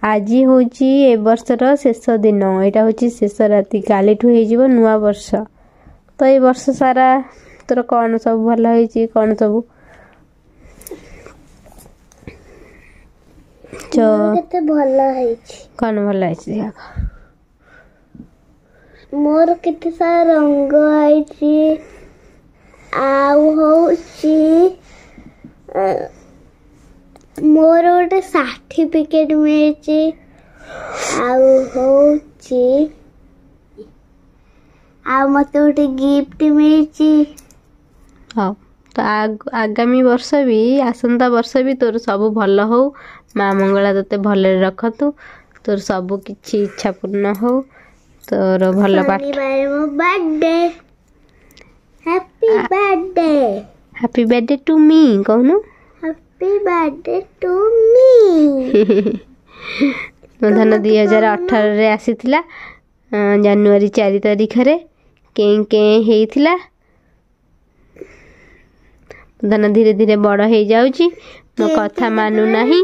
आज हूँ ए वर्षर शेष दिन यहाँ हूँ शेष राति कालीठू हो नुआ वर्ष तो ये वर्ष सारा तोर कौन सब भल हो कौन सब कौन भल मोर केते सारा रंग है मोर गोटे सर्टिफिकेट मिले मत गोटे गिफ्ट मिली। हाँ तो आगामी वर्ष भी आसंता वर्ष भी तोर सब भल हो माँ मंगला तोते भल रखतु तोर सब किछि इच्छा पूर्ण हो तोर भल पाठ birthday happy birthday to me कहनु हैप्पी बर्थडे टू मी धन 2018 रे आसीथिला जनवरी 4 तारिख रे के हेइथिला धन धीरे धीरे बड़ हो जाउची मो कथा मानु नाही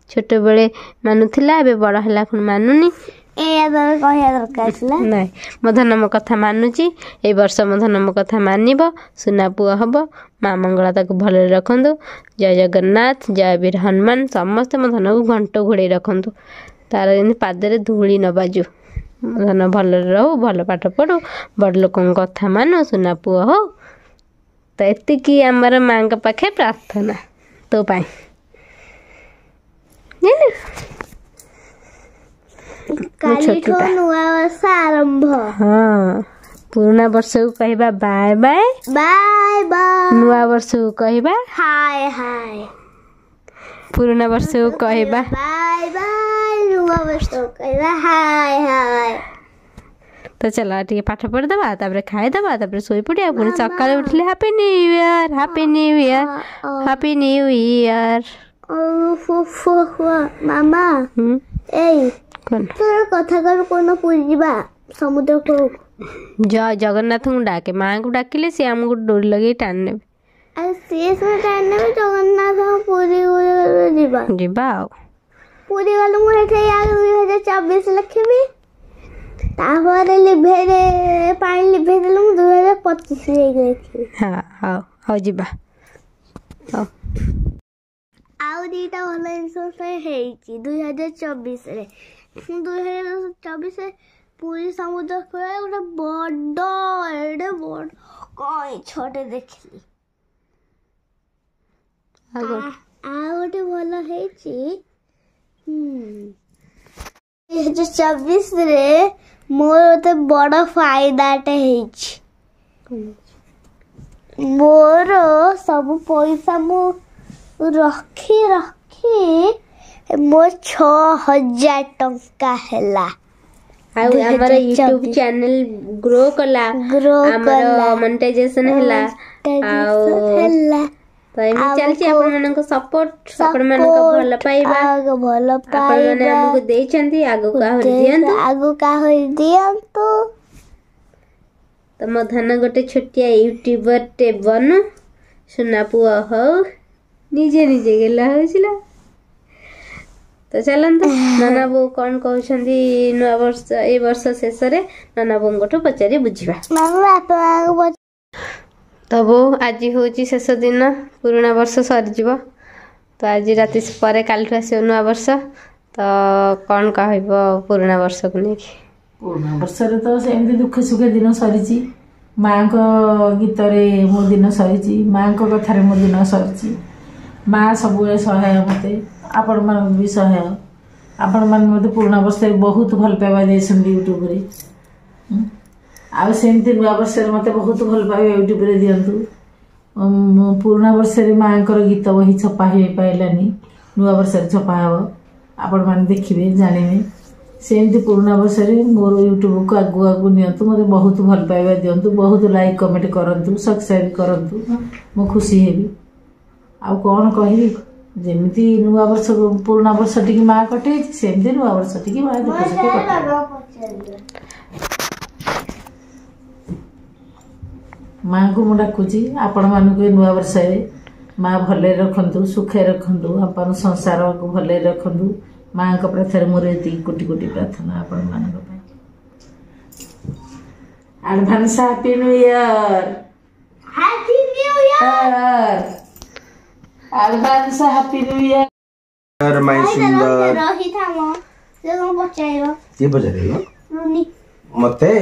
छोट बेले मानुथिला एबे बड़ हला खुन मानुनी नहीं मो धन मो कथा मानुची ए वर्ष मो धन मो कथा मानिबो सुना पुआ हबो माँ मंगला ताको भले रखंदु जय जगन्नाथ जय वीर हनुमान समस्त मो धन को घंट घोड़े रखंदु तार जेन पादरे धूली न बाजू मो धन भल रहू भल पाठ पढ़ू बड़ लोकन कथा मानु सुना पुआ हो तो एतिकी आमर माँ के पाखे प्रार्थना तो पाई आरंभ हाँ पुराना वर्ष को कहबा बाय बाय बाय बाय नुआ वर्ष को कहबा हाय हाय पुराना वर्ष को कहबा बाय बाय नुआ वर्ष को कहबा हाय हाय तो चला टिके पाठ पढ़ दबा तापर खाइ दबा तापर सोई पड़िया पुनी सकाळे उठले happy new year happy new year happy new year मामा ए कोन तोर कथा कर कोन पुरी जीवा समुद्र को जय जगन्नाथ को डाके माँ को डाकिले से हमको डोरी लगे टान ने अरे शेष में टान ने जगन्नाथ पुरी जीवा जीवा पुरी वाला मु हेठे या 2024 लखबी तापर लिभे पानी लिभे देलु 2025 रे गई हां हां हां जीवा हां आउ दीटा भल जिनस है 2024 रे 2024 रे पूरी समुद्र कूल गोटे बड़ कई छोटे देखली गोटे भल है 2024 रे मोर गोटे बड़ फायदाटे मोर सब पैसा मु रखी मोर 6000 टंका हैला हमर YouTube चैनल ग्रो कला हमर मोनेटाइजेशन हैला तो एमी चलची आपण मानको सपोर्ट आपण मानको भल पाइबा आपण माने हमको देचंती आगो का हो दियंतु तो मो धन गोटे छोटिया यूट्यूबर टे बनू सुना पुआ हो निजे निजे गेला होसिला तो चलंतु नाना बो कौन कहउछंदी नुआ वर्ष ए वर्ष शेष रे नाना बोंगठो पचारी बुझिबा मामा तो वो आज हूँ शेष दिन पुराना वर्ष सरीज तो आज राति पर काल आसो नुआ वर्ष तो कौन कह पुराना वर्ष को लेकिन पुराना वर्ष तो सेमती दुखे सुखे दिन सरी माँ को गीत मो दिन सरी माँ को कथार मो दिन सरी माँ सब सहाय मत आपण मान भी सहाय आपण मान मत पुराना वर्ष बहुत भल पाइबा देछन यूट्यूब रे आ सेमती नुआ वर्ष मत बहुत भल पाइबा यूट्यूब रे दियंतु पुराना वर्ष रे माँ को गीत बही छपा हो पाइलानी नुआ वर्ष छपा हो आपण मान देखिबे जानिबे सेमती पुराना वर्ष रे मोर यूट्यूब को आगु आगु नियंतु मते बहुत भल पाइबा दियंतु बहुत लाइक कमेंट करंतु सब्सक्राइब करंतु मो खुशी हेबी आ कौन कहबी जेमिति नुआ वर्ष पुराना वर्ष टिकी माँ कटे सेमती नुआ वर्ष टिकी माँ कटे माँ को मुझे डाकुची आपण मानक नुआ वर्ष माँ भले रखु सुखे रखु अपन संसार को भले रखु ମାଙ୍କ ପ୍ରାର୍ଥନା ମୋର ଏତିକି କୋଟି କୋଟି ପ୍ରାର୍ଥନା ଆପଣମାନଙ୍କ ପାଇଁ। Advance happy new year. Happy new year. Advance happy new year. ମାଇ ସୁନ୍ଦର ରହିଥାମ ସେ କଣ ପଚାରିବ? କିଏ ପଚାରିବ ରୁନି ମତେ?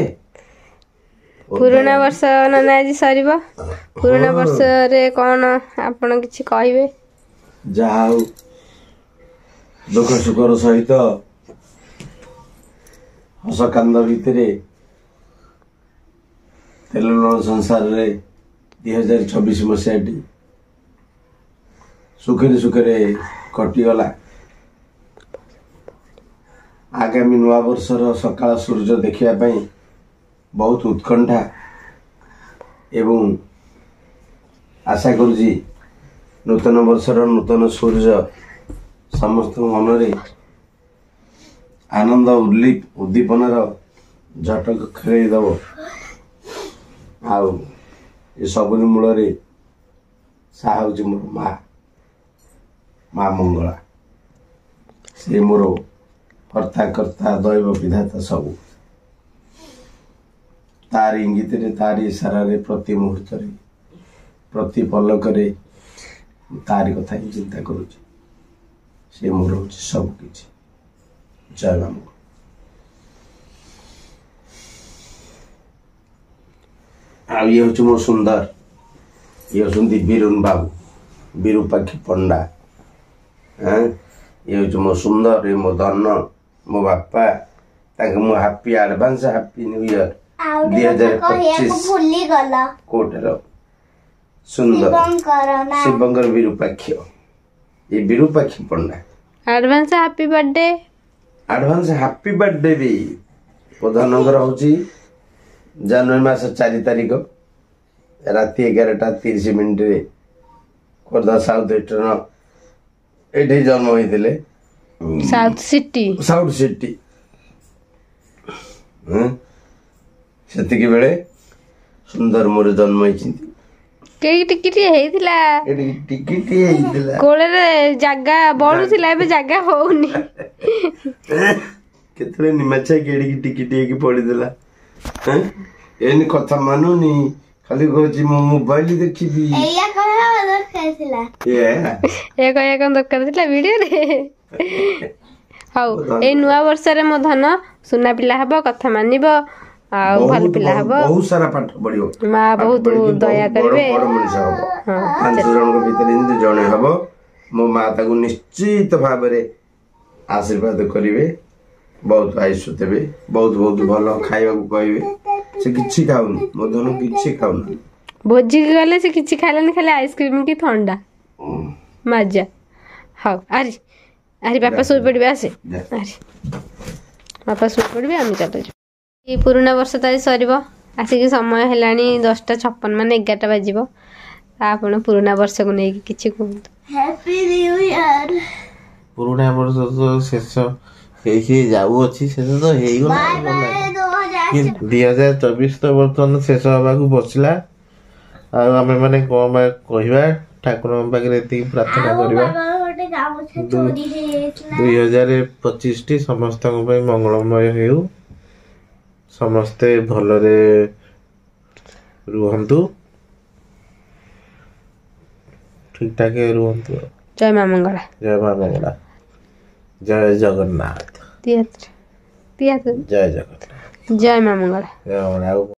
ପୁରୁଣା ବର୍ଷ ନନା ଆଜି ସରିବ। ପୁରୁଣା ବର୍ଷରେ କଣ ଆପଣ କିଛି କହିବେ? ଯାହା ହଉ ଦୁଃଖ ସୁଖର ସହିତ ହସ କାନ୍ଦ ଭିତରେ ତେଲ ଲୁଣ ସଂସାରରେ 2024 ମସିହାଟି ସୁଖରେ ସୁଖରେ କଟିଗଲା। ଆଗାମୀ ନୂଆ ବର୍ଷର ସକାଳ ସୂର୍ଯ୍ୟ ଦେଖିବା ପାଇଁ ବହୁତ ଉତ୍କଣ୍ଠା ଏବଂ ଆଶା କରୁଛି ନୂତନ ବର୍ଷର ନୂତନ ସୂର୍ଯ୍ୟ ସମସ୍ତଙ୍କ ମନରେ ଆନନ୍ଦ ଉଦ୍ଦୀପନାର ଝଟକ ଖେଳେଇ ଦେବ। ଆଉ ଏସବୁରି ମୂଳରେ ସାହା ହେଉଛି ମୋର ମା ମଙ୍ଗଳା। ସେ ମୋର କର୍ତ୍ତା କର୍ତ୍ତା ଦୈବ ବିଧାତା ସବୁ। ତାରି ଇଙ୍ଗିତରେ ତାରି ଇସାରାରେ ପ୍ରତି ମୁହୂର୍ତ୍ତରେ ପ୍ରତି ପଲକରେ ତାରି କଥା ହିଁ ଚିନ୍ତା କରୁଛି। ସେ ମୋର ହେଉଛି ସବୁ କିଛି। ଜୟ ମା ମଙ୍ଗଳା। ଆଉ ଇଏ ହେଉଛି ମୋ ସୁନ୍ଦର, ଇଏ ହେଉଛନ୍ତି ବିରୁନ ବାବୁ, ବିରୁପାକ୍ଷୀ ପଣ୍ଡା। ଇଏ ହେଉଛି ମୋ ସୁନ୍ଦର, ଇଏ ମୋ ଧନ, ମୋ ବାପା। ତାଙ୍କୁ ମୁଁ happy advance happy new year 2025 ଭୁଲିଗଲ କୋଟର ସୁନ୍ଦର ଶିବଙ୍କର ବିରୁପାକ୍ଷ, ଏ Virupakshi Panda. Advance happy birthday. Advance happy birthday ବି ମୋ ଧନଙ୍କର ହେଉଛି ଜାନୁଆରୀ ମାସ 4 ତାରିଖ ରାତି 11:30 ଖୋର୍ଦ୍ଧା ସାଉଥ ଇଷ୍ଟର୍ଣ୍ଣ ଏଠି ଜନ୍ମ ହୋଇଥିଲେ। ସାଉଥ ସିଟି ସେତିକି ବେଳେ ସୁନ୍ଦର ମୋର ଜନ୍ମ ହେଇଛନ୍ତି। ଟିକିଟିଏ ହେଇଥିଲା, ଟିକିଟିଏ ହେଇଥିଲା, କୋଳରେ ଜାଗା ବଢୁଥିଲା, ଏବେ ଜାଗା ହଉନି। କେତେବେଳେ ନିମାଛା କେଡ଼ିକି ଟିକିଟିଏ ହେଇକି ପଡିଥିଲା। ଏନି କଥା ମାନୁନି, ଖାଲି କହୁଛି ମୁଁ ମୋବାଇଲ ଦେଖିବି। ଏଇଆ କହିବା ଦରକାର ଥିଲା। ଏ କହିବା କଣ ଦରକାର ଥିଲା ଭିଡିଓରେ? ହଉ, ଏଇ ନୂଆ ବର୍ଷରେ ମୋ ଧନ ସୁନା ପିଲା ହବ, କଥା ମାନିବ, ଆଉ ଭଲ ପିଲା ହବ, ବହୁତ ସାରା ପାଠ ପଢିବ, ମା ବହୁତ ଦୟା କରିବେ। ବଡ ମଣିଷ ହବ। 5 ଜଣଙ୍କ ଭିତରେ ଯେମିତି ଜଣେ ହବ, ମୋ ମା ତାକୁ ନିଶ୍ଚିତ ଭାବରେ ଆଶୀର୍ବାଦ କରିବେ, ବହୁତ ଆୟୁଷ ଦେବେ, ବହୁତ ବହୁତ ଭଲ ଖାଇବାକୁ କହିବେ। ସେ କିଛି ଖାଉନି, ମୋ ଧନ କିଛି ଖାଉନି। ଭୋଜିକି ଗଲେ ସେ କିଛି ଖାଇଲାନି, ଖାଲି ଆଇସ୍କ୍ରିମ କି ଥଣ୍ଡା ମାଜା। ହଉ ଆରି ଆରି ବାପା ଶୋଇପଡିବେ, ଆସେ ଆରି ବାପା ଶୋଇପଡିବେ, ଆମେ ଚାଲୁଛୁ। ଏଇ ପୁରୁଣା ବର୍ଷ ତ ଆଜି ସରିବ। ଆସିକି ସମୟ ହେଲାଣି 10:56, ମାନେ 11ଟା ବାଜିବ। ଆପଣ ପୁରୁଣା ବର୍ଷକୁ ନେଇକି କିଛି କୁହନ୍ତୁ। Happy new year. ପୁରୁଣା ବର୍ଷ ତ ଶେଷ ହେଇକି ଯାଉଅଛି, ଶେଷ ତ ହେଇଗଲା। 2024 ତ ବର୍ତ୍ତମାନ ଶେଷ ହବାକୁ ବସିଲା। ଆଉ ଆମେ ମାନେ କଣ ବା କହିବା, ଠାକୁରଙ୍କ ପାଖରେ ଏତିକି ପ୍ରାର୍ଥନା କରିବା 2025ଟି ସମସ୍ତଙ୍କ ପାଇଁ ମଙ୍ଗଳମୟ ହେଉ, ସମସ୍ତେ ଭଲରେ ରୁହନ୍ତୁ, ଠିକ ଠାକ ରୁହନ୍ତୁ। ଜୟ ମା ମଙ୍ଗଳା। ଜୟ ମା ମଙ୍ଗଳା। ଜୟ ଜଗନ୍ନାଥ। ଜୟ ଜଗନ୍ନାଥ। ଜୟ ଜଗନ୍ନାଥ। ଜୟ ମା ମଙ୍ଗଳା। ଜୟ ମଙ୍ଗଳା।